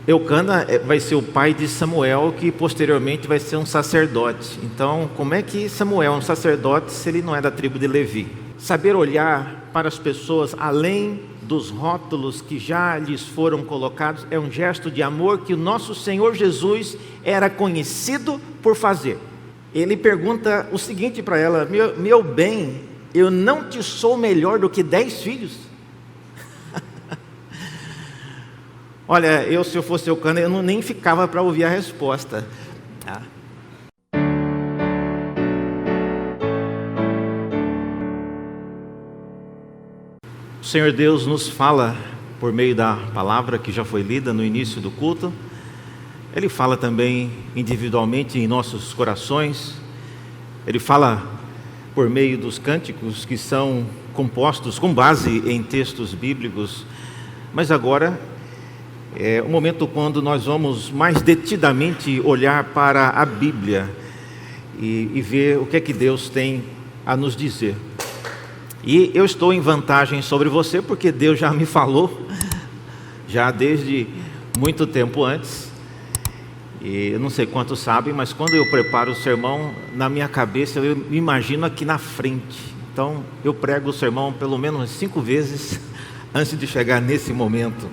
Eucana vai ser o pai de Samuel, que posteriormente vai ser um sacerdote. Então, como é que Samuel é um sacerdote se ele não é da tribo de Levi? Saber olhar para as pessoas além dos rótulos que já lhes foram colocados é um gesto de amor que o nosso Senhor Jesus era conhecido por fazer. Ele pergunta o seguinte para ela: meu bem, eu não te sou melhor do que 10 filhos? Olha, se eu fosse Eucana, eu nem ficava para ouvir a resposta. O Senhor Deus nos fala por meio da palavra que já foi lida no início do culto. Ele fala também individualmente em nossos corações. Ele fala por meio dos cânticos que são compostos com base em textos bíblicos. Mas agora é o momento quando nós vamos mais detidamente olhar para a Bíblia e ver o que é que Deus tem a nos dizer. E eu estou em vantagem sobre você, porque Deus já me falou, já desde muito tempo antes. E eu não sei quantos sabem, mas quando eu preparo o sermão, na minha cabeça eu me imagino aqui na frente. Então eu prego o sermão pelo menos 5 vezes antes de chegar nesse momento.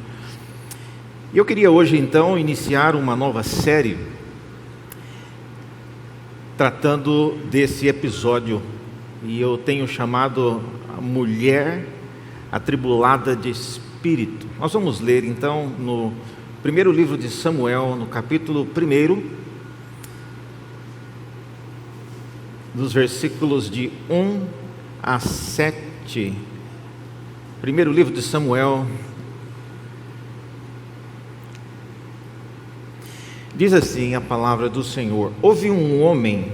E eu queria hoje então iniciar uma nova série tratando desse episódio. E eu tenho chamado a mulher atribulada de espírito. Nós vamos ler então no primeiro livro de Samuel, no capítulo 1, dos versículos de 1 a 7. Primeiro livro de Samuel. Diz assim a palavra do Senhor: houve um homem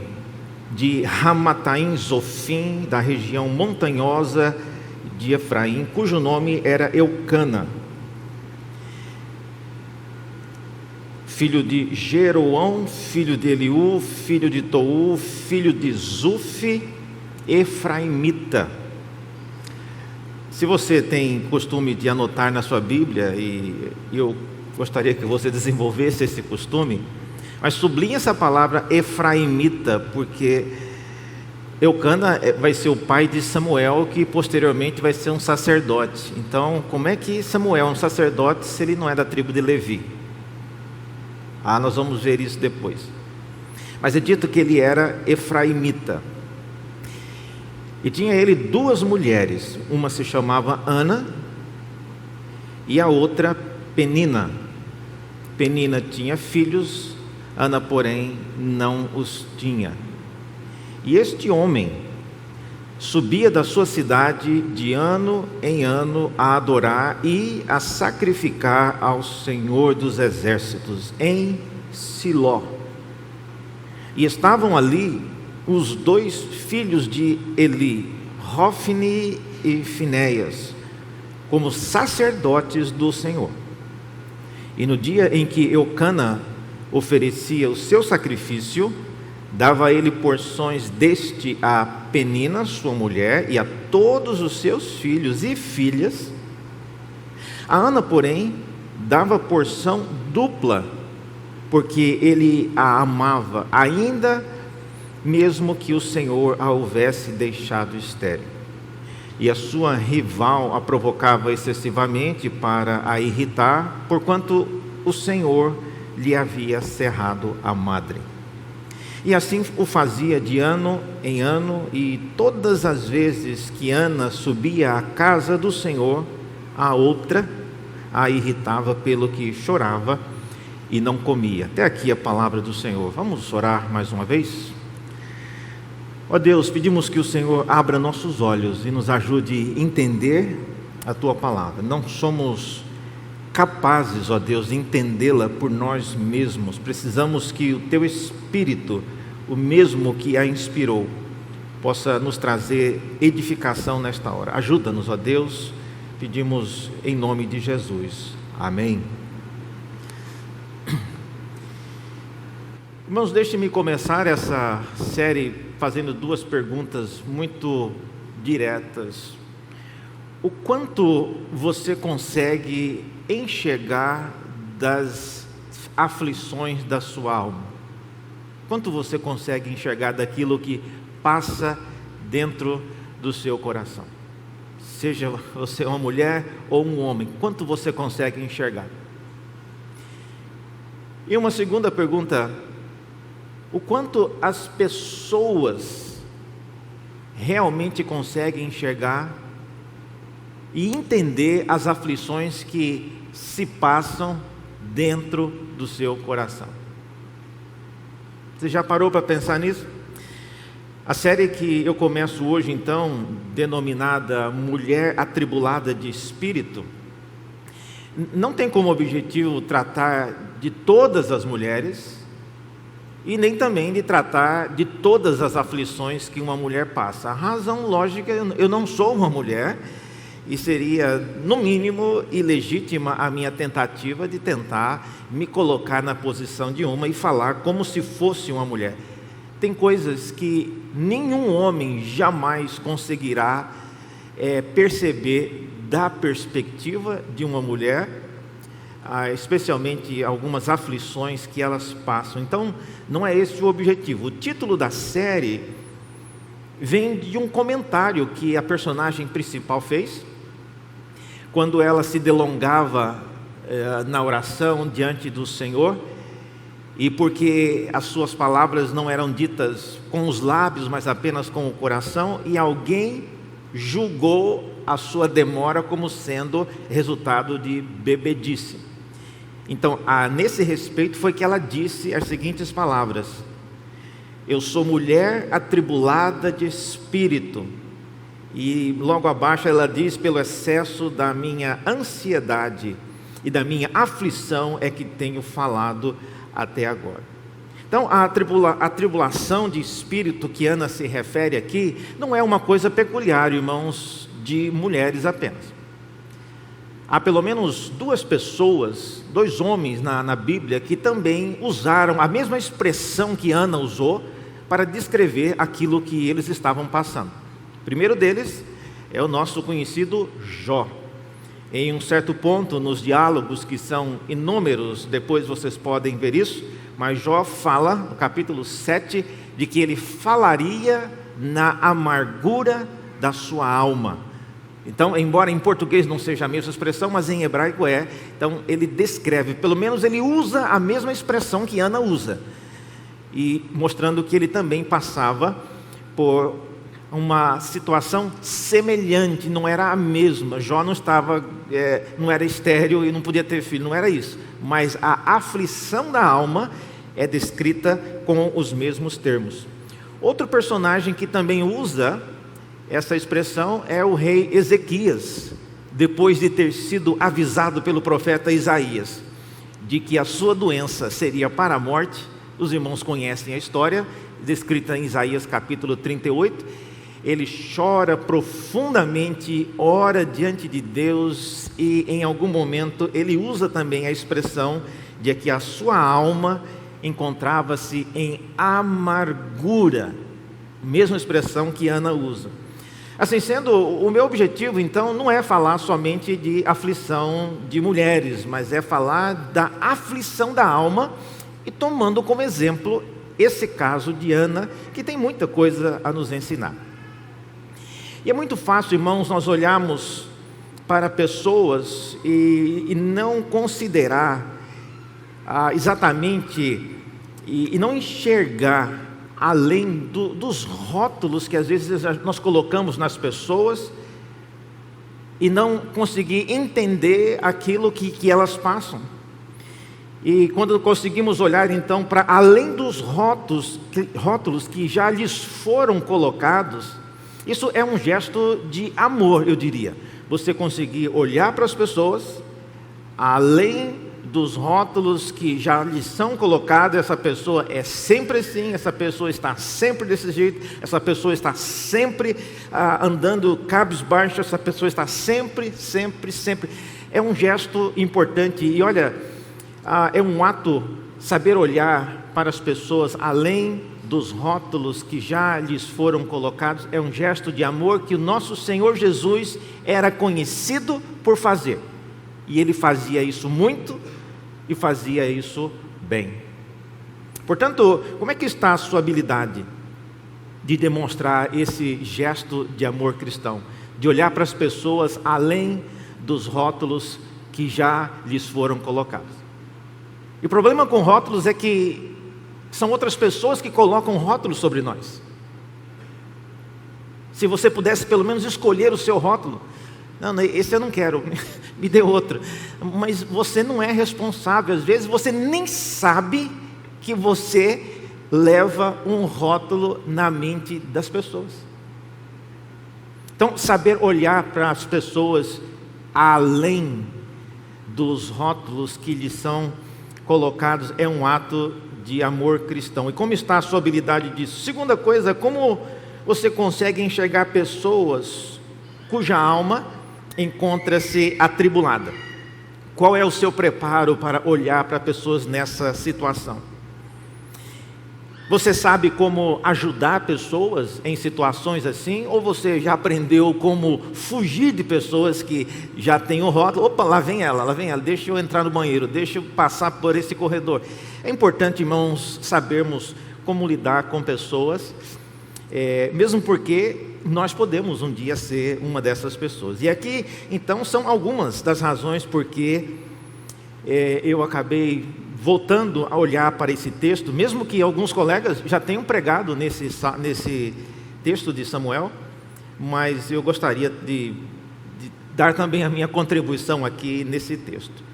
de Ramataim Zofim, da região montanhosa de Efraim, cujo nome era Eucana, filho de Jeroão, filho de Eliú, filho de Tou, filho de Zuf, efraimita. Se você tem costume de anotar na sua Bíblia, e eu gostaria que você desenvolvesse esse costume, mas sublinhe essa palavra efraimita, porque Eucana vai ser o pai de Samuel, que posteriormente vai ser um sacerdote. Então, como é que Samuel é um sacerdote se ele não é da tribo de Levi? Nós vamos ver isso depois. Mas é dito que ele era efraimita. E tinha ele 2 mulheres, uma se chamava Ana e a outra Penina. Penina tinha filhos, Ana, porém, não os tinha. E este homem subia da sua cidade de ano em ano a adorar e a sacrificar ao Senhor dos Exércitos em Siló. E estavam ali os 2 filhos de Eli, Hofni e Finéias, como sacerdotes do Senhor. E no dia em que Eucana oferecia o seu sacrifício, dava a ele porções deste a Penina, sua mulher, e a todos os seus filhos e filhas. A Ana, porém, dava porção dupla, porque ele a amava, ainda mesmo que o Senhor a houvesse deixado estéril. E a sua rival a provocava excessivamente para a irritar, porquanto o Senhor lhe havia cerrado a madre. E assim o fazia de ano em ano, e todas as vezes que Ana subia à casa do Senhor, a outra a irritava, pelo que chorava e não comia. Até aqui a palavra do Senhor. Vamos orar mais uma vez? Ó Deus, pedimos que o Senhor abra nossos olhos e nos ajude a entender a Tua palavra. Não somos capazes, ó Deus, de entendê-la por nós mesmos. Precisamos que o Teu Espírito, o mesmo que a inspirou, possa nos trazer edificação nesta hora. Ajuda-nos, ó Deus, pedimos em nome de Jesus. Amém. Irmãos, deixe-me começar essa série fazendo 2 perguntas muito diretas. O quanto você consegue enxergar das aflições da sua alma? Quanto você consegue enxergar daquilo que passa dentro do seu coração? Seja você uma mulher ou um homem, quanto você consegue enxergar? E uma segunda pergunta: o quanto as pessoas realmente conseguem enxergar e entender as aflições que se passam dentro do seu coração? Você já parou para pensar nisso? A série que eu começo hoje, então, denominada Mulher Atribulada de Espírito, não tem como objetivo tratar de todas as mulheres e nem também de tratar de todas as aflições que uma mulher passa. A razão lógica, eu não sou uma mulher e seria, no mínimo, ilegítima a minha tentativa de tentar me colocar na posição de uma e falar como se fosse uma mulher. Tem coisas que nenhum homem jamais conseguirá perceber da perspectiva de uma mulher, especialmente algumas aflições que elas passam. Então, não é esse o objetivo. O título da série vem de um comentário que a personagem principal fez, quando ela se delongava na oração diante do Senhor, e porque as suas palavras não eram ditas com os lábios, mas apenas com o coração, e alguém julgou a sua demora como sendo resultado de bebedice. Então, nesse respeito foi que ela disse as seguintes palavras: eu sou mulher atribulada de espírito. E logo abaixo ela diz: pelo excesso da minha ansiedade e da minha aflição é que tenho falado até agora. Então, a tribulação de espírito que Ana se refere aqui não é uma coisa peculiar, irmãos, de mulheres apenas. Há pelo menos dois homens na Bíblia que também usaram a mesma expressão que Ana usou para descrever aquilo que eles estavam passando. O primeiro deles é o nosso conhecido Jó. Em um certo ponto, nos diálogos que são inúmeros, depois vocês podem ver isso, mas Jó fala, no capítulo 7, de que ele falaria na amargura da sua alma. Então, embora em português não seja a mesma expressão, mas em hebraico é. Então, ele descreve, pelo menos ele usa a mesma expressão que Ana usa, e mostrando que ele também passava por uma situação semelhante, não era a mesma. Jó não era estéril e não podia ter filho, não era isso. Mas a aflição da alma é descrita com os mesmos termos. Outro personagem que também usa essa expressão é o rei Ezequias, depois de ter sido avisado pelo profeta Isaías de que a sua doença seria para a morte. Os irmãos conhecem a história, descrita em Isaías capítulo 38. Ele chora profundamente, ora diante de Deus e em algum momento ele usa também a expressão de que a sua alma encontrava-se em amargura, mesma expressão que Ana usa. Assim sendo, o meu objetivo então não é falar somente de aflição de mulheres, mas é falar da aflição da alma e tomando como exemplo esse caso de Ana, que tem muita coisa a nos ensinar. E é muito fácil, irmãos, nós olharmos para pessoas e não considerar exatamente e não enxergar além dos rótulos que às vezes nós colocamos nas pessoas e não conseguir entender aquilo que elas passam. E quando conseguimos olhar então para além dos rótulos que já lhes foram colocados, isso é um gesto de amor, eu diria. Você conseguir olhar para as pessoas, além dos rótulos que já lhes são colocados: essa pessoa é sempre assim, essa pessoa está sempre desse jeito, essa pessoa está sempre andando cabisbaixo, essa pessoa está sempre. É um gesto importante e olha, é um ato saber olhar para as pessoas além dos rótulos que já lhes foram colocados. É um gesto de amor que o nosso Senhor Jesus era conhecido por fazer, e ele fazia isso muito e fazia isso bem. Portanto, como é que está a sua habilidade de demonstrar esse gesto de amor cristão? De olhar para as pessoas além dos rótulos que já lhes foram colocados. E o problema com rótulos é que são outras pessoas que colocam rótulos sobre nós. Se você pudesse pelo menos escolher o seu rótulo. Não, esse eu não quero, me dê outro. Mas você não é responsável. Às vezes você nem sabe que você leva um rótulo na mente das pessoas. Então, saber olhar para as pessoas além dos rótulos que lhes são colocados é um ato de amor cristão. E como está a sua habilidade disso? Segunda coisa, como você consegue enxergar pessoas cuja alma encontra-se atribulada? Qual é o seu preparo para olhar para pessoas nessa situação? Você sabe como ajudar pessoas em situações assim? Ou você já aprendeu como fugir de pessoas que já têm o rótulo? Opa, lá vem ela, deixa eu entrar no banheiro, deixa eu passar por esse corredor. É importante, irmãos, sabermos como lidar com pessoas, mesmo porque nós podemos um dia ser uma dessas pessoas. E aqui, então, são algumas das razões porque eu acabei voltando a olhar para esse texto, mesmo que alguns colegas já tenham pregado nesse texto de Samuel, mas eu gostaria de dar também a minha contribuição aqui nesse texto.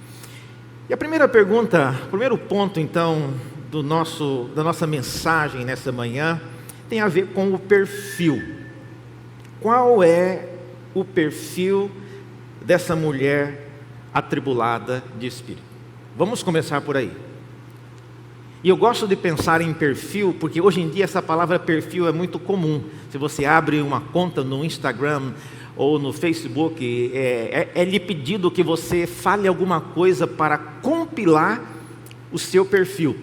E a primeira pergunta, o primeiro ponto então da nossa mensagem nessa manhã tem a ver com o perfil. Qual é o perfil dessa mulher atribulada de espírito? Vamos começar por aí. E eu gosto de pensar em perfil, porque hoje em dia essa palavra perfil é muito comum. Se você abre uma conta no Instagram ou no Facebook, é-lhe pedido que você fale alguma coisa para compilar o seu perfil.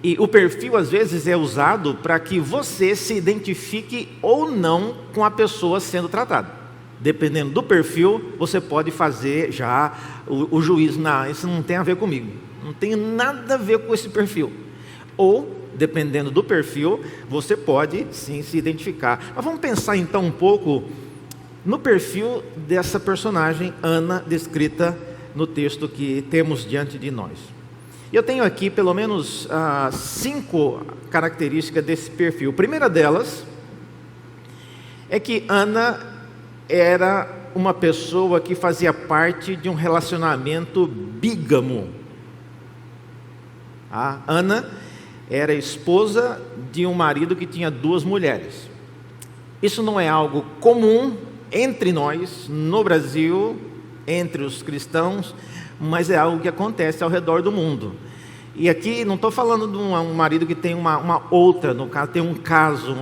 E o perfil às vezes é usado para que você se identifique ou não com a pessoa sendo tratada. Dependendo do perfil, você pode fazer já o juízo. Não, isso não tem a ver comigo, não tem nada a ver com esse perfil. Ou, dependendo do perfil, você pode sim se identificar. Mas vamos pensar então um pouco no perfil dessa personagem, Ana, descrita no texto que temos diante de nós. Eu tenho aqui pelo menos 5 características desse perfil. A primeira delas é que Ana era uma pessoa que fazia parte de um relacionamento bígamo. A Ana era esposa de um marido que tinha 2 mulheres. Isso não é algo comum entre nós, no Brasil, entre os cristãos, mas é algo que acontece ao redor do mundo. E aqui não estou falando de um marido que tem uma outra, no caso, tem um caso,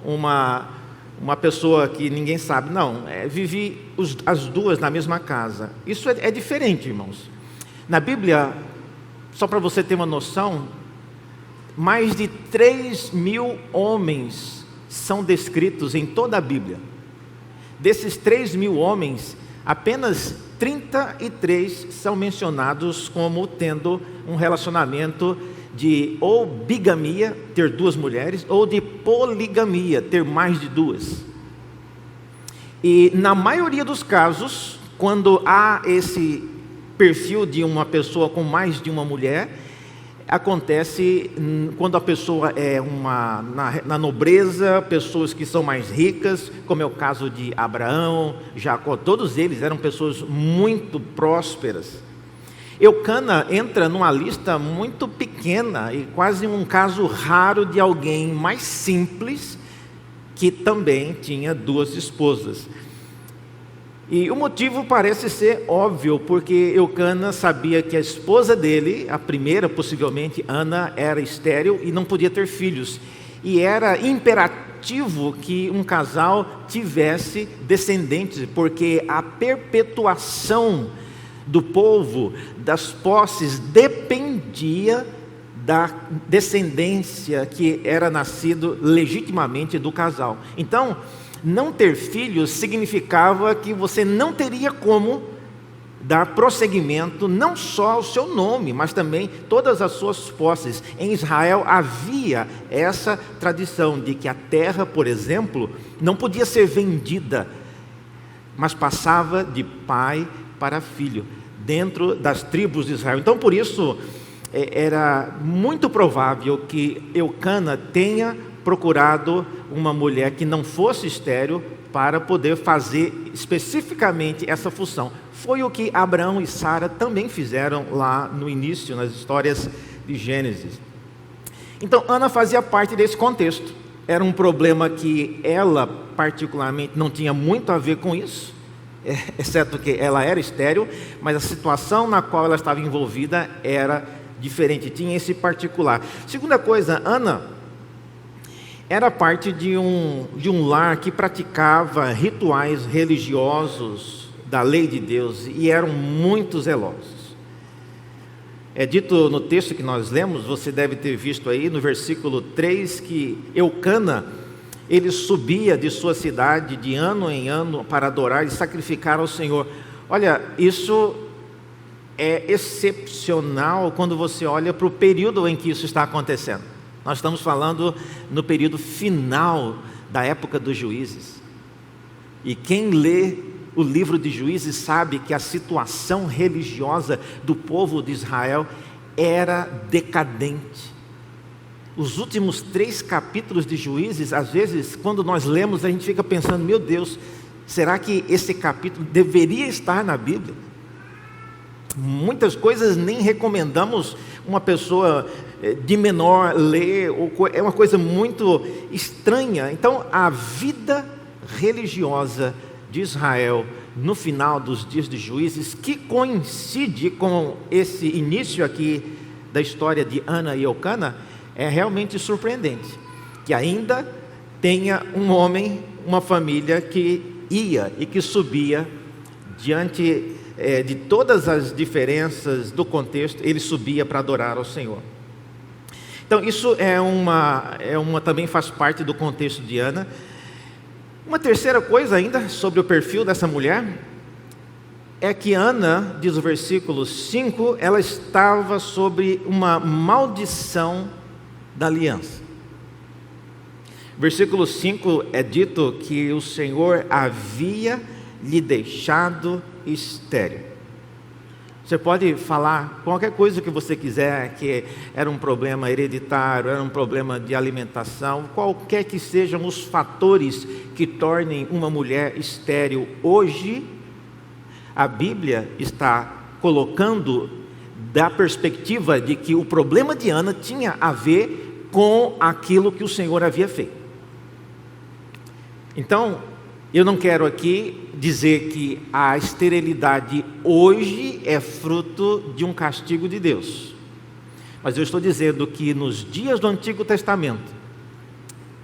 uma pessoa que ninguém sabe. Não, vivi as 2 na mesma casa. Isso é diferente, irmãos. Na Bíblia, só para você ter uma noção, mais de 3.000 homens são descritos em toda a Bíblia. Desses 3.000 homens, apenas 33 são mencionados como tendo um relacionamento de ou bigamia, ter 2 mulheres, ou de poligamia, ter mais de 2. E na maioria dos casos, quando há esse perfil de uma pessoa com mais de uma mulher, acontece quando a pessoa é na nobreza, pessoas que são mais ricas, como é o caso de Abraão, Jacó, todos eles eram pessoas muito prósperas. Eucana entra numa lista muito pequena e quase um caso raro de alguém mais simples que também tinha 2 esposas. E o motivo parece ser óbvio, porque Eucana sabia que a esposa dele, a primeira possivelmente, Ana, era estéril e não podia ter filhos. E era imperativo que um casal tivesse descendentes, porque a perpetuação do povo, das posses, dependia da descendência que era nascido legitimamente do casal. Então, não ter filhos significava que você não teria como dar prosseguimento não só ao seu nome, mas também todas as suas posses. Em Israel havia essa tradição de que a terra, por exemplo, não podia ser vendida, mas passava de pai para filho, dentro das tribos de Israel. Então, por isso, era muito provável que Eucana tenha procurado uma mulher que não fosse estéril para poder fazer especificamente essa função. Foi o que Abraão e Sara também fizeram lá no início, nas histórias de Gênesis. Então, Ana fazia parte desse contexto. Era um problema que ela, particularmente, não tinha muito a ver com isso, exceto que ela era estéril, mas a situação na qual ela estava envolvida era diferente, tinha esse particular. Segunda coisa, Ana era parte de um lar que praticava rituais religiosos da lei de Deus e eram muito zelosos. É dito no texto que nós lemos, você deve ter visto aí no versículo 3, que Eucana, ele subia de sua cidade de ano em ano para adorar e sacrificar ao Senhor. Olha, isso é excepcional quando você olha para o período em que isso está acontecendo. Nós estamos falando no período final da época dos juízes. E quem lê o livro de Juízes sabe que a situação religiosa do povo de Israel era decadente. Os últimos 3 capítulos de Juízes, às vezes, quando nós lemos, a gente fica pensando, meu Deus, será que esse capítulo deveria estar na Bíblia? Muitas coisas nem recomendamos uma pessoa de menor ler, é uma coisa muito estranha. Então, a vida religiosa de Israel no final dos dias de Juízes, que coincide com esse início aqui da história de Ana e Eucana, é realmente surpreendente. Que ainda tenha um homem, uma família que ia e que subia diante de todas as diferenças do contexto, ele subia para adorar ao Senhor. Então isso também faz parte do contexto de Ana. Uma terceira coisa ainda sobre o perfil dessa mulher é que Ana, diz o versículo 5, ela estava sobre uma maldição da aliança. Versículo 5 é dito que o Senhor havia lhe deixado estéril. Você pode falar qualquer coisa que você quiser, que era um problema hereditário, era um problema de alimentação, qualquer que sejam os fatores que tornem uma mulher estéril hoje, a Bíblia está colocando da perspectiva de que o problema de Ana tinha a ver com aquilo que o Senhor havia feito. Então, eu não quero aqui dizer que a esterilidade hoje é fruto de um castigo de Deus. Mas eu estou dizendo que nos dias do Antigo Testamento,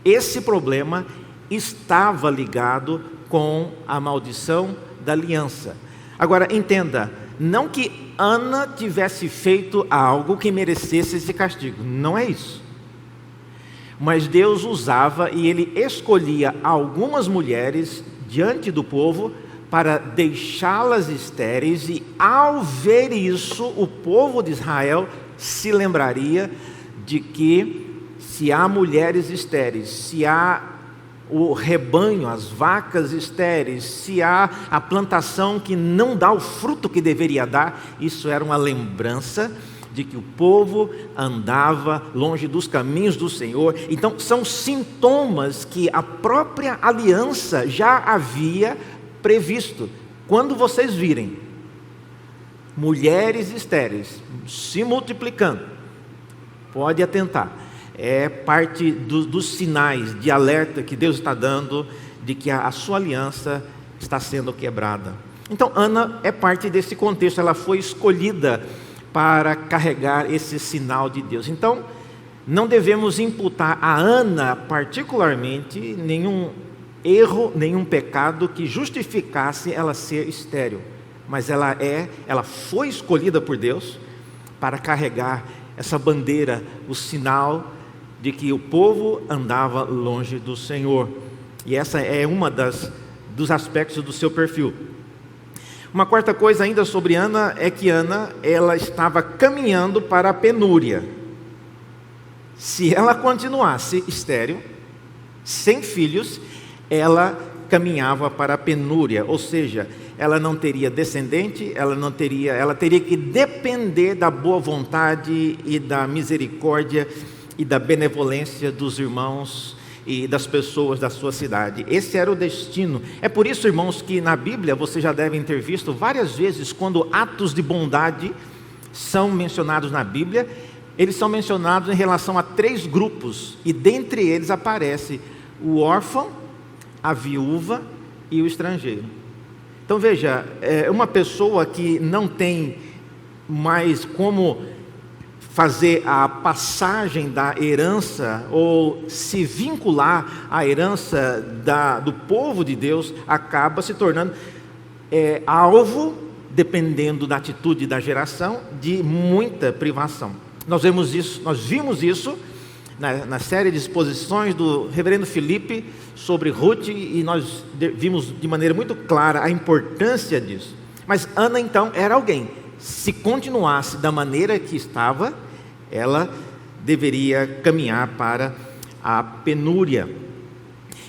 esse problema estava ligado com a maldição da aliança. Agora, entenda, não que Ana tivesse feito algo que merecesse esse castigo, não é isso. Mas Deus usava e Ele escolhia algumas mulheres diante do povo para deixá-las estéreis, e ao ver isso, o povo de Israel se lembraria de que se há mulheres estéreis, se há o rebanho, as vacas estéreis, se há a plantação que não dá o fruto que deveria dar, isso era uma lembrança de que o povo andava longe dos caminhos do Senhor. Então, são sintomas que a própria aliança já havia previsto. Quando vocês virem mulheres estéreis se multiplicando, pode atentar. É parte dos sinais de alerta que Deus está dando de que a sua aliança está sendo quebrada. Então, Ana é parte desse contexto. Ela foi escolhida para carregar esse sinal de Deus. Então, não devemos imputar a Ana particularmente nenhum erro, nenhum pecado que justificasse ela ser estéril. Mas ela foi escolhida por Deus para carregar essa bandeira, o sinal de que o povo andava longe do Senhor. E essa é uma dos aspectos do seu perfil. Uma quarta coisa ainda sobre Ana é que Ana, ela estava caminhando para a penúria. Se ela continuasse estéril, sem filhos, ela caminhava para a penúria, ou seja, ela não teria descendente, ela teria que depender da boa vontade e da misericórdia e da benevolência dos irmãos e das pessoas da sua cidade. Esse era o destino. É por isso, irmãos, que na Bíblia vocês já devem ter visto várias vezes quando atos de bondade são mencionados na Bíblia, eles são mencionados em relação a 3 grupos, e dentre eles aparece o órfão, a viúva e o estrangeiro. Então veja, uma pessoa que não tem mais como fazer a passagem da herança ou se vincular à herança do povo de Deus, acaba se tornando alvo, dependendo da atitude da geração, de muita privação. Nós vimos isso na série de exposições do reverendo Felipe sobre Ruth, e nós vimos de maneira muito clara a importância disso. Mas Ana então era alguém, se continuasse da maneira que estava, ela deveria caminhar para a penúria.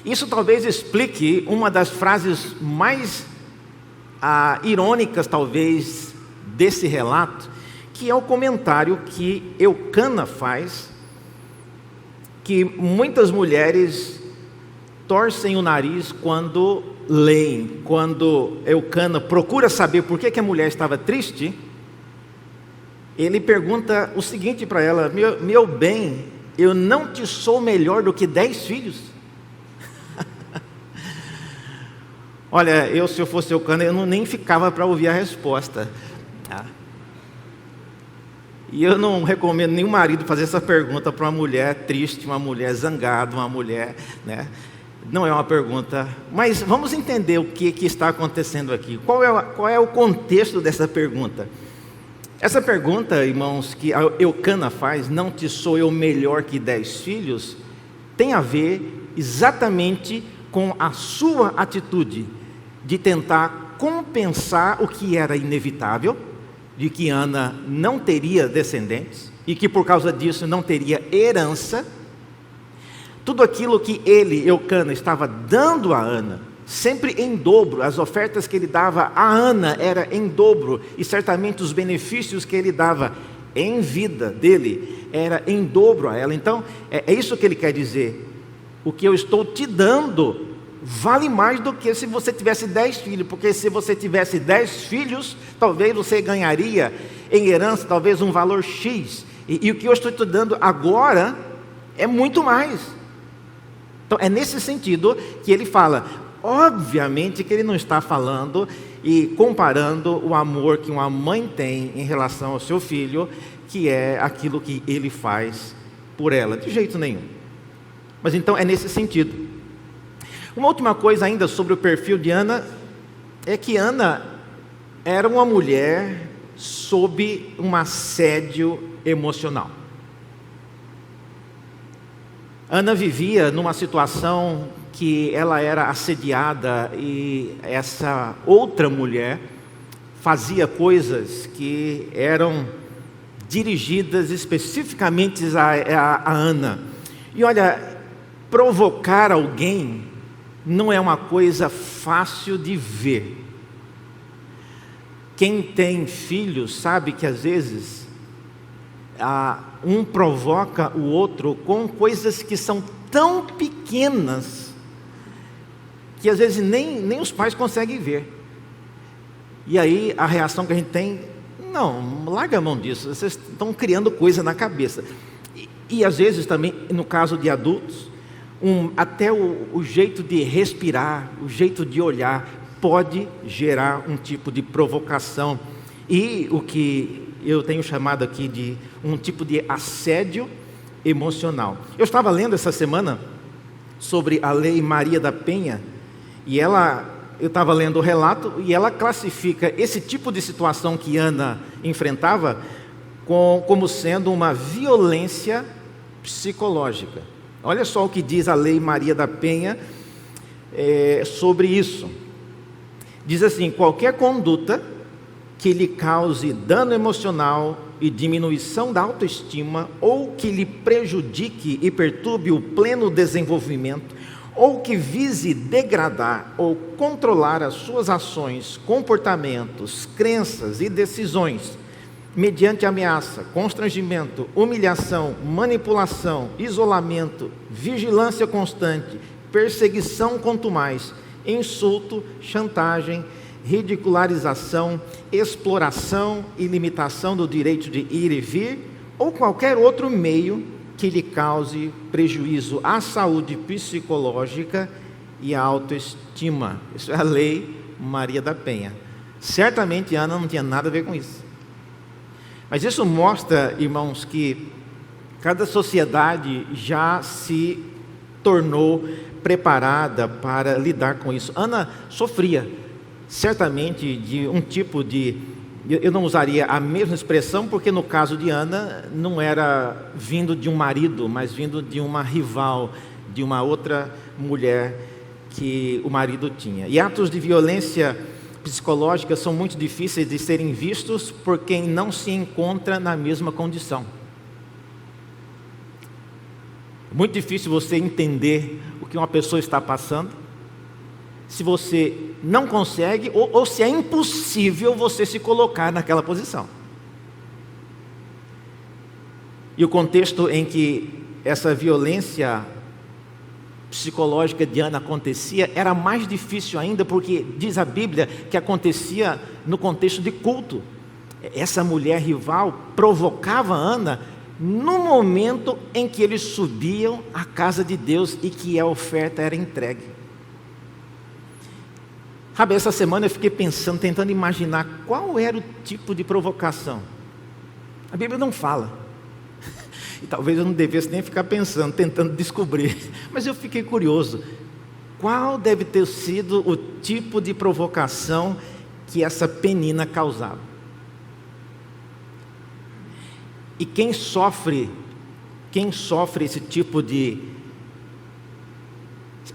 Isso talvez explique uma das frases mais irônicas talvez desse relato, que é o comentário que Eucana faz, que muitas mulheres torcem o nariz quando leem. Quando Eucana procura saber por que a mulher estava triste, ele pergunta o seguinte para ela: meu bem, eu não te sou melhor do que 10 filhos? Olha, se eu fosse Eucana, eu nem ficava para ouvir a resposta. E eu não recomendo nenhum marido fazer essa pergunta para uma mulher triste, uma mulher zangada, uma mulher, né? Não é uma pergunta, mas vamos entender o que está acontecendo aqui. Qual é o contexto dessa pergunta? Essa pergunta, irmãos, que a Eucana faz, não te sou eu melhor que 10 filhos, tem a ver exatamente com a sua atitude de tentar compensar o que era inevitável, de que Ana não teria descendentes e que por causa disso não teria herança. Tudo aquilo que Eucana, estava dando a Ana, sempre em dobro, as ofertas que ele dava a Ana era em dobro, e certamente os benefícios que ele dava em vida dele era em dobro a ela. Então é isso que ele quer dizer: o que eu estou te dando vale mais do que se você tivesse 10 filhos, porque se você tivesse 10 filhos, talvez você ganharia em herança talvez um valor X, e o que eu estou te dando agora é muito mais. Então é nesse sentido que ele fala. Obviamente que ele não está falando e comparando o amor que uma mãe tem em relação ao seu filho, que é aquilo que ele faz por ela, de jeito nenhum. Mas então é nesse sentido. Uma última coisa ainda sobre o perfil de Ana, é que Ana era uma mulher sob um assédio emocional. Ana vivia numa situação que ela era assediada, e essa outra mulher fazia coisas que eram dirigidas especificamente a Ana. E olha, provocar alguém não é uma coisa fácil de ver. Quem tem filhos sabe que às vezes um provoca o outro com coisas que são tão pequenas que às vezes nem os pais conseguem ver. E aí a reação que a gente tem: não, larga a mão disso, vocês estão criando coisa na cabeça. E às vezes também, no caso de adultos, até o jeito de respirar, o jeito de olhar, pode gerar um tipo de provocação. E o que eu tenho chamado aqui de um tipo de assédio emocional. Eu estava lendo essa semana sobre a Lei Maria da Penha, e eu estava lendo o relato, e ela classifica esse tipo de situação que Ana enfrentava como sendo uma violência psicológica. Olha só o que diz a Lei Maria da Penha sobre isso. Diz assim: qualquer conduta que lhe cause dano emocional e diminuição da autoestima, ou que lhe prejudique e perturbe o pleno desenvolvimento, ou que vise degradar ou controlar as suas ações, comportamentos, crenças e decisões, mediante ameaça, constrangimento, humilhação, manipulação, isolamento, vigilância constante, perseguição contumaz, insulto, chantagem, ridicularização, exploração e limitação do direito de ir e vir, ou qualquer outro meio que lhe cause prejuízo à saúde psicológica e à autoestima. Isso é a Lei Maria da Penha. Certamente Ana não tinha nada a ver com isso. Mas isso mostra, irmãos, que cada sociedade já se tornou preparada para lidar com isso. Ana sofria certamente de um tipo de... Eu não usaria a mesma expressão, porque no caso de Ana não era vindo de um marido, mas vindo de uma rival, de uma outra mulher que o marido tinha. E atos de violência psicológica são muito difíceis de serem vistos por quem não se encontra na mesma condição. É muito difícil você entender o que uma pessoa está passando, se você não consegue, ou se é impossível você se colocar naquela posição. E o contexto em que essa violência psicológica de Ana acontecia era mais difícil ainda, porque diz a Bíblia que acontecia no contexto de culto. Essa mulher rival provocava Ana no momento em que eles subiam à casa de Deus e que a oferta era entregue. Sabe, essa semana eu fiquei pensando, tentando imaginar qual era o tipo de provocação. A Bíblia não fala. E talvez eu não devesse nem ficar pensando, tentando descobrir. Mas eu fiquei curioso. Qual deve ter sido o tipo de provocação que essa Penina causava? E quem sofre esse tipo de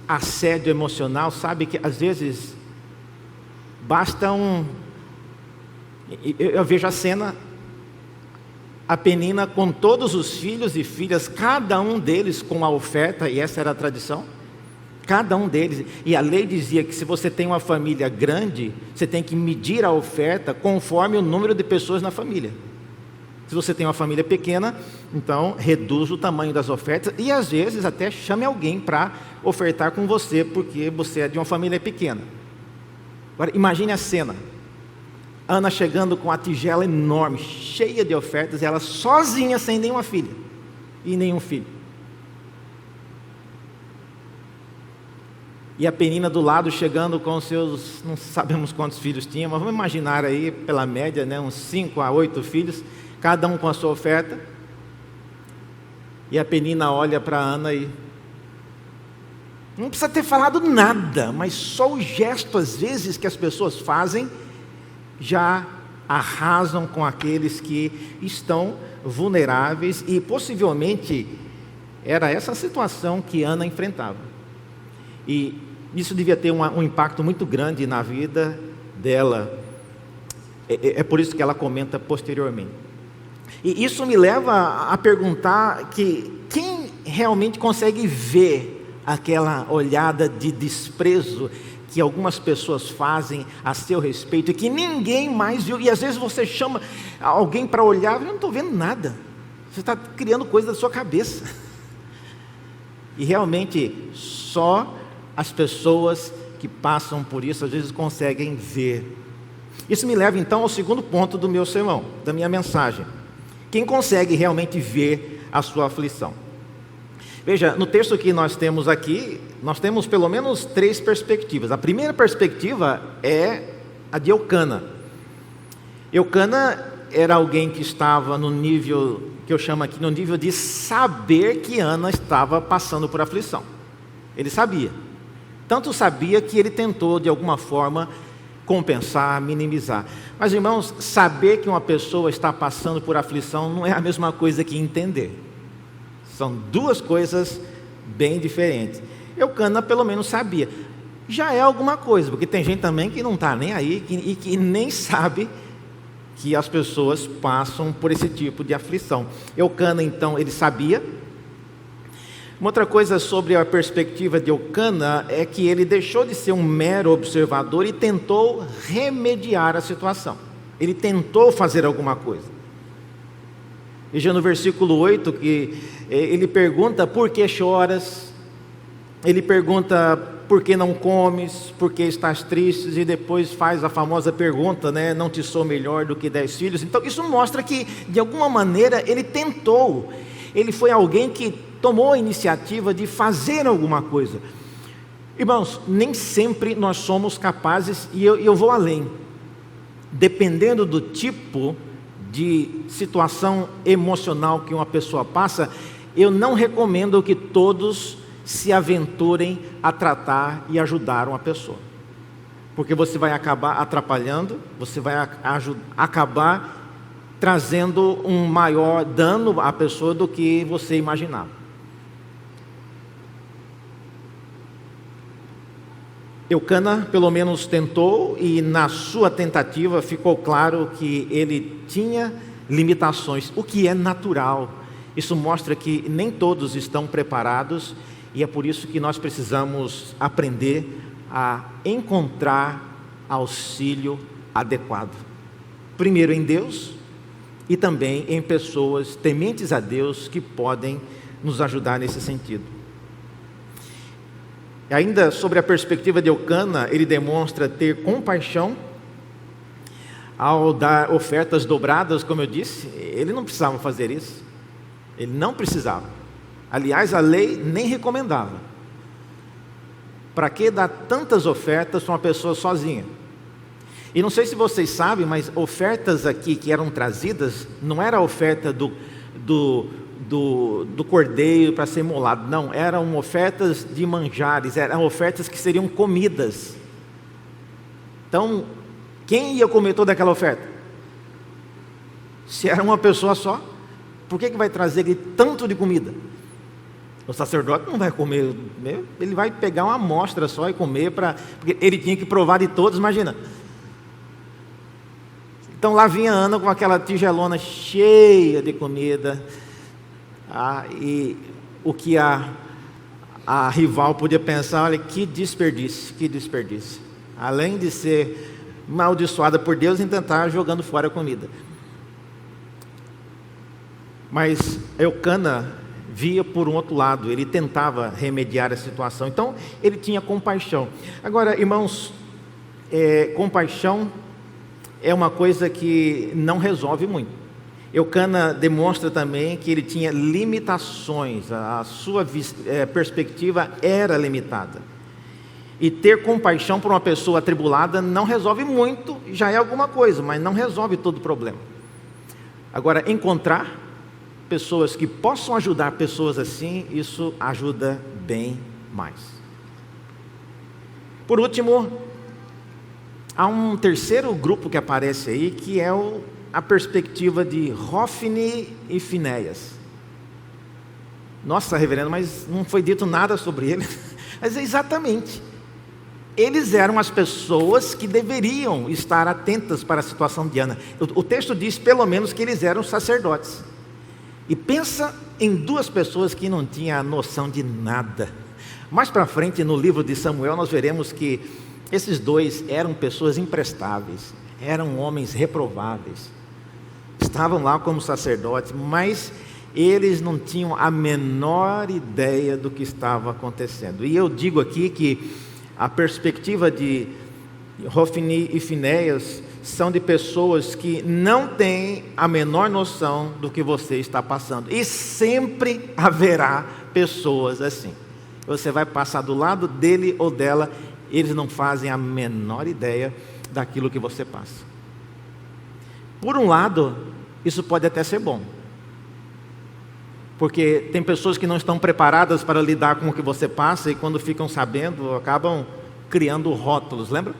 assédio emocional, sabe que às vezes basta eu vejo a cena, a Penina com todos os filhos e filhas, cada um deles com a oferta, e essa era a tradição, cada um deles, e a lei dizia que se você tem uma família grande, você tem que medir a oferta conforme o número de pessoas na família. Se você tem uma família pequena, então reduz o tamanho das ofertas, e às vezes até chame alguém para ofertar com você, porque você é de uma família pequena. Agora imagine a cena, Ana chegando com a tigela enorme, cheia de ofertas, e ela sozinha, sem nenhuma filha e nenhum filho. E a Penina do lado chegando com os seus, não sabemos quantos filhos tinha, mas vamos imaginar aí, pela média, né, uns 5 a 8 filhos, cada um com a sua oferta. E a Penina olha para Ana e não precisa ter falado nada, mas só o gesto, às vezes, que as pessoas fazem, já arrasam com aqueles que estão vulneráveis, e possivelmente era essa a situação que Ana enfrentava. E isso devia ter um impacto muito grande na vida dela. É por isso que ela comenta posteriormente. E isso me leva a perguntar que quem realmente consegue ver aquela olhada de desprezo que algumas pessoas fazem a seu respeito e que ninguém mais viu, e às vezes você chama alguém para olhar, eu não estou vendo nada, você está criando coisa da sua cabeça, e realmente só as pessoas que passam por isso às vezes conseguem ver. Isso me leva então ao segundo ponto do meu sermão, da minha mensagem: quem consegue realmente ver a sua aflição? Veja, no texto que nós temos aqui, nós temos pelo menos 3 perspectivas. A primeira perspectiva é a de Eucana. Eucana era alguém que estava no nível, que eu chamo aqui, no nível de saber que Ana estava passando por aflição. Ele sabia. Tanto sabia que ele tentou, de alguma forma, compensar, minimizar. Mas, irmãos, saber que uma pessoa está passando por aflição não é a mesma coisa que entender. São 2 coisas bem diferentes. Eucana pelo menos sabia. já é alguma coisa, porque tem gente também que não está nem aí e que nem sabe que as pessoas passam por esse tipo de aflição. Eucana, então, ele sabia. Uma outra coisa sobre a perspectiva de Eucana é que ele deixou de ser um mero observador e tentou remediar a situação. Ele tentou fazer alguma coisa. Veja no versículo 8 que ele pergunta: por que choras? Ele pergunta: por que não comes? Por que estás triste? E depois faz a famosa pergunta, né? Não te sou melhor do que 10 filhos? Então isso mostra que, de alguma maneira, ele tentou. Ele foi alguém que tomou a iniciativa de fazer alguma coisa. Irmãos, nem sempre nós somos capazes, e eu vou além. Dependendo do tipo de situação emocional que uma pessoa passa, eu não recomendo que todos se aventurem a tratar e ajudar uma pessoa, porque você vai acabar atrapalhando, você vai acabar trazendo um maior dano à pessoa do que você imaginava. Eucana pelo menos tentou, e na sua tentativa ficou claro que ele tinha limitações, o que é natural. Isso mostra que nem todos estão preparados, e é por isso que nós precisamos aprender a encontrar auxílio adequado. Primeiro em Deus, e também em pessoas tementes a Deus que podem nos ajudar nesse sentido. E ainda sobre a perspectiva de Eucana, ele demonstra ter compaixão ao dar ofertas dobradas, como eu disse. Ele não precisava fazer isso, ele não precisava. Aliás, a lei nem recomendava. Para que dar tantas ofertas para uma pessoa sozinha? E não sei se vocês sabem, mas ofertas aqui que eram trazidas, não era a oferta do cordeiro para ser imolado, não, eram ofertas de manjares, eram ofertas que seriam comidas. Então, quem ia comer toda aquela oferta? Se era uma pessoa só, por que vai trazer tanto de comida? O sacerdote não vai comer, ele vai pegar uma amostra só e comer, porque ele tinha que provar de todos, imagina. Então lá vinha Ana com aquela tigelona cheia de comida, e o que a rival podia pensar: olha, que desperdício, que desperdício. Além de ser amaldiçoada por Deus, em tentar jogando fora a comida. Mas Eucana via por um outro lado, ele tentava remediar a situação, então ele tinha compaixão. Agora, irmãos, compaixão é uma coisa que não resolve muito. Eucana demonstra também que ele tinha limitações, a sua perspectiva era limitada. E ter compaixão por uma pessoa atribulada não resolve muito, já é alguma coisa, mas não resolve todo o problema. Agora, encontrar pessoas que possam ajudar pessoas assim, isso ajuda bem mais. Por último, há um terceiro grupo que aparece aí, que é a perspectiva de Hófini e Finéias. Nossa, reverendo, mas não foi dito nada sobre ele. Mas é exatamente. Eles eram as pessoas que deveriam estar atentas para a situação de Ana. O texto diz, pelo menos, que eles eram sacerdotes. E pensa em duas pessoas que não tinham noção de nada. Mais para frente, no livro de Samuel, nós veremos que esses dois eram pessoas imprestáveis, eram homens reprováveis. Estavam lá como sacerdotes, mas eles não tinham a menor ideia do que estava acontecendo. E eu digo aqui que a perspectiva de Hófini e Finéias são de pessoas que não têm a menor noção do que você está passando. E sempre haverá pessoas assim. Você vai passar do lado dele ou dela, eles não fazem a menor ideia daquilo que você passa. Por um lado, isso pode até ser bom, porque tem pessoas que não estão preparadas para lidar com o que você passa, e quando ficam sabendo, acabam criando rótulos, lembra?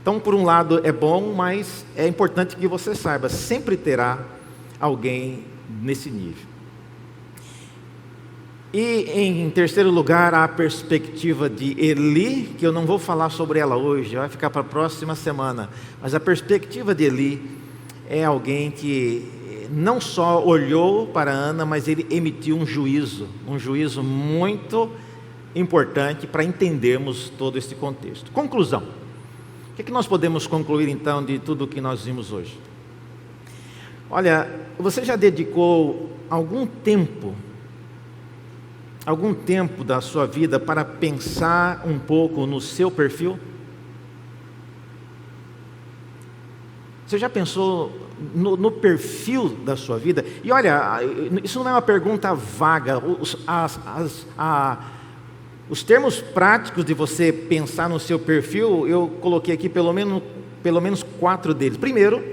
Então, por um lado é bom, mas é importante que você saiba, sempre terá alguém nesse nível. E em terceiro lugar, a perspectiva de Eli, que eu não vou falar sobre ela hoje, vai ficar para a próxima semana. Mas a perspectiva de Eli é alguém que não só olhou para Ana, mas ele emitiu um juízo muito importante para entendermos todo esse contexto. Conclusão. O que nós podemos concluir então de tudo o que nós vimos hoje? Olha, você já dedicou algum tempo da sua vida para pensar um pouco no seu perfil? Você já pensou no perfil da sua vida? E olha, isso não é uma pergunta vaga. Os termos práticos de você pensar no seu perfil, eu coloquei aqui pelo menos 4 deles. Primeiro,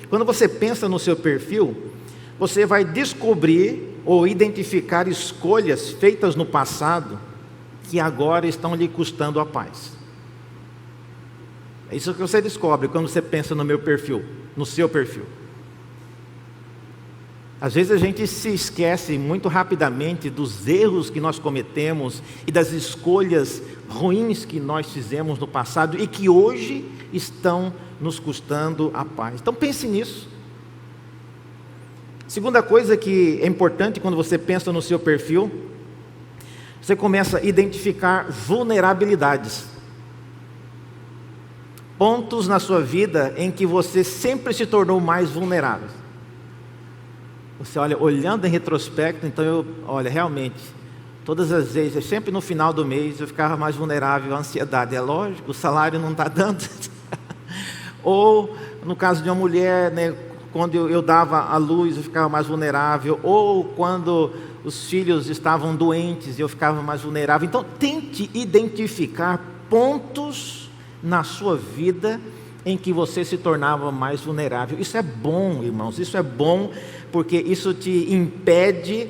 quando você pensa no seu perfil, você vai descobrir ou identificar escolhas feitas no passado que agora estão lhe custando a paz. É isso que você descobre quando você pensa no meu perfil, no seu perfil. Às vezes a gente se esquece muito rapidamente dos erros que nós cometemos e das escolhas ruins que nós fizemos no passado e que hoje estão nos custando a paz. Então pense nisso. Segunda coisa que é importante quando você pensa no seu perfil, você começa a identificar vulnerabilidades. Pontos na sua vida em que você sempre se tornou mais vulnerável. Você olha, olhando em retrospecto, então realmente, todas as vezes, sempre no final do mês, eu ficava mais vulnerável à ansiedade. É lógico, o salário não está dando. Ou, no caso de uma mulher, né, quando eu dava à luz, eu ficava mais vulnerável. Ou quando os filhos estavam doentes, eu ficava mais vulnerável. Então, tente identificar pontos na sua vida em que você se tornava mais vulnerável. Isso é bom, irmãos, isso é bom, porque isso te impede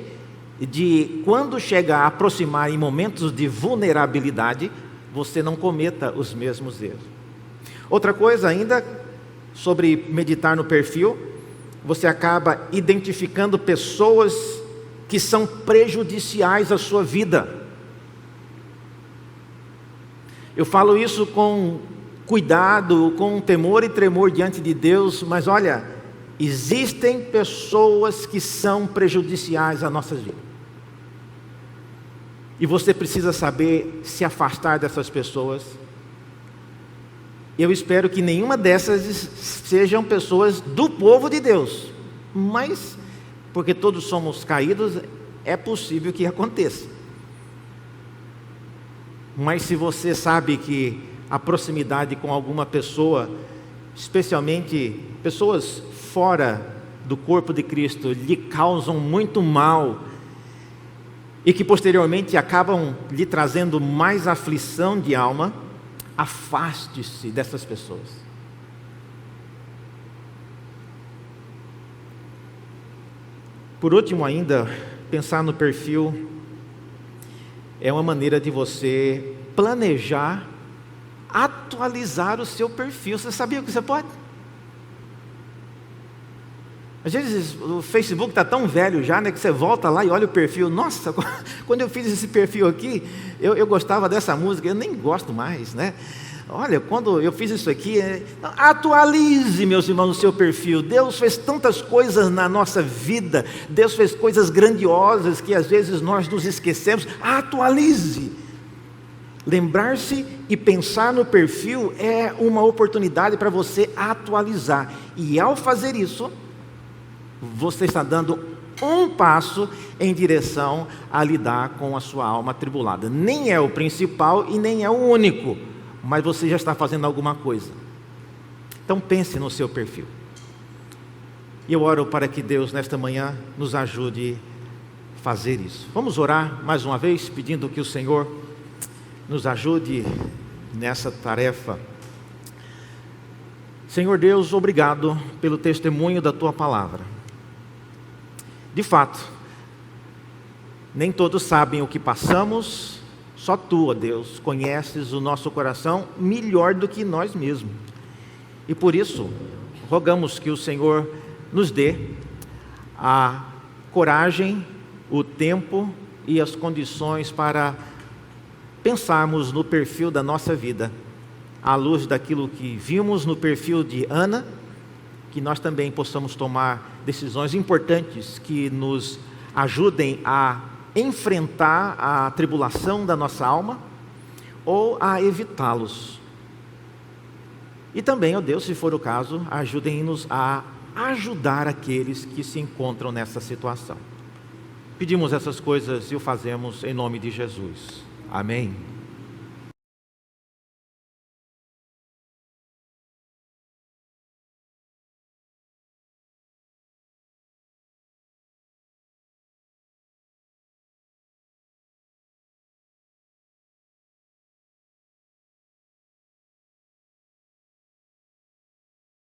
de, quando chegar a aproximar em momentos de vulnerabilidade, você não cometa os mesmos erros. Outra coisa ainda, sobre meditar no perfil, você acaba identificando pessoas que são prejudiciais à sua vida. Eu falo isso com cuidado, com temor e tremor diante de Deus, mas olha, existem pessoas que são prejudiciais à nossa vida. E você precisa saber se afastar dessas pessoas. Eu espero que nenhuma dessas sejam pessoas do povo de Deus, mas, porque todos somos caídos, é possível que aconteça. Mas se você sabe que a proximidade com alguma pessoa, especialmente pessoas fora do corpo de Cristo, lhe causam muito mal e que posteriormente acabam lhe trazendo mais aflição de alma, afaste-se dessas pessoas. Por último ainda, pensar no perfil é uma maneira de você planejar, atualizar o seu perfil. Você sabia que você pode? Às vezes o Facebook está tão velho já, né, que você volta lá e olha o perfil. Nossa, quando eu fiz esse perfil aqui, eu gostava dessa música, eu nem gosto mais, né? Olha, quando eu fiz isso aqui, atualize, meus irmãos, o seu perfil. Deus fez tantas coisas na nossa vida, Deus fez coisas grandiosas que às vezes nós nos esquecemos. Atualize. Lembrar-se e pensar no perfil é uma oportunidade para você atualizar. E ao fazer isso, você está dando um passo em direção a lidar com a sua alma atribulada. Nem é o principal e nem é o único, mas você já está fazendo alguma coisa. Então pense no seu perfil. E eu oro para que Deus nesta manhã nos ajude a fazer isso. Vamos orar mais uma vez, pedindo que o Senhor nos ajude nessa tarefa. Senhor Deus, obrigado pelo testemunho da Tua palavra. De fato, nem todos sabem o que passamos, só Tu, ó Deus, conheces o nosso coração melhor do que nós mesmos. E por isso, rogamos que o Senhor nos dê a coragem, o tempo e as condições para pensarmos no perfil da nossa vida, à luz daquilo que vimos no perfil de Ana, que nós também possamos tomar decisões importantes que nos ajudem a enfrentar a tribulação da nossa alma ou a evitá-los. E também, ó Deus, se for o caso, ajudem-nos a ajudar aqueles que se encontram nessa situação. Pedimos essas coisas e o fazemos em nome de Jesus. Amém.